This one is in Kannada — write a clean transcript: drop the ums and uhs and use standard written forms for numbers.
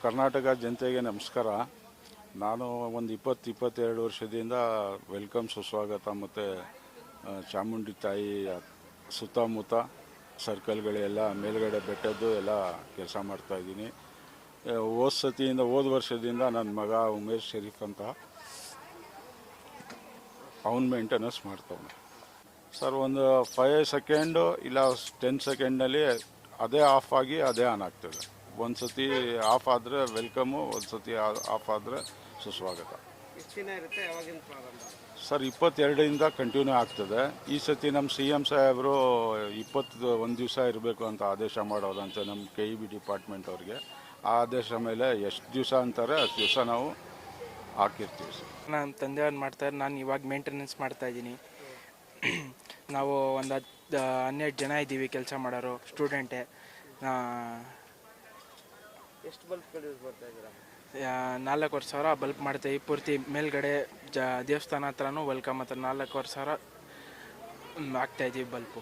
ಕರ್ನಾಟಕ ಜನತೆಗೆ ನಮಸ್ಕಾರ. ನಾನು ಒಂದು 22 ವರ್ಷದಿಂದ ವೆಲ್ಕಮ್ ಸುಸ್ವಾಗತ ಮತ್ತು ಚಾಮುಂಡಿ ತಾಯಿ ಸುತ್ತಮುತ್ತ ಸರ್ಕಲ್ಗಳೆಲ್ಲ ಮೇಲ್ಗಡೆ ಬೆಟ್ಟದ್ದು ಎಲ್ಲ ಕೆಲಸ ಮಾಡ್ತಾಯಿದ್ದೀನಿ. ಹೋದ ವರ್ಷದಿಂದ ನನ್ನ ಮಗ ಉಮೇಶ್ ಶರೀಫ್ ಅಂತ ಅವನು ಮೇಂಟೆನೆನ್ಸ್ ಮಾಡ್ತಾನೆ ಸರ್. ಒಂದು 5 ಸೆಕೆಂಡು ಇಲ್ಲ 10 ಸೆಕೆಂಡ್ನಲ್ಲಿ ಅದೇ ಆಫ್ ಆಗಿ ಅದೇ ಆನ್ ಆಗ್ತದೆ. ಒಂದು ಸತಿ ಆಫ್ ಆದರೆ ವೆಲ್ಕಮು, ಒಂದು ಸತಿ ಆಫ್ ಆದರೆ ಸುಸ್ವಾಗತ. ಸರ್ 22ರಿಂದ ಕಂಟಿನ್ಯೂ ಆಗ್ತದೆ. ಈ ಸತಿ ನಮ್ಮ CM ಸಾಹೇಬರು 21 ದಿವಸ ಇರಬೇಕು ಅಂತ ಆದೇಶ ಮಾಡೋದಂತೆ ನಮ್ಮ KEB ಡಿಪಾರ್ಟ್ಮೆಂಟ್ ಅವ್ರಿಗೆ. ಆ ಆದೇಶ ಮೇಲೆ ಎಷ್ಟು ದಿವಸ ಅಂತಾರೆ ಅಷ್ಟು ದಿವಸ ನಾವು ಹಾಕಿರ್ತೀವಿ ಸರ್. ನಮ್ಮ ತಂದೆಯವ್ರು ಮಾಡ್ತಾರೆ, ನಾನು ಇವಾಗ ಮೇಂಟೆನೆನ್ಸ್ ಮಾಡ್ತಾಯಿದ್ದೀನಿ. ನಾವು ಒಂದು 12 ಜನ ಇದ್ದೀವಿ ಕೆಲಸ ಮಾಡೋರು, ಸ್ಟೂಡೆಂಟೇ. ಎಷ್ಟು ಬಲ್ಬ್ಗಳು ಯೂಸ್ ಮಾಡ್ತಾ ಇದ್ದೀರಾ? 4,500 ಬಲ್ಬ್ ಮಾಡ್ತೀವಿ. ಪೂರ್ತಿ ಮೇಲ್ಗಡೆ ದೇವಸ್ಥಾನ ಹತ್ರನೂ ವೆಲ್ಕಮ್ ಹತ್ರ 4,500 ಹಾಕ್ತಾಯಿದ್ದೀವಿ ಬಲ್ಬು.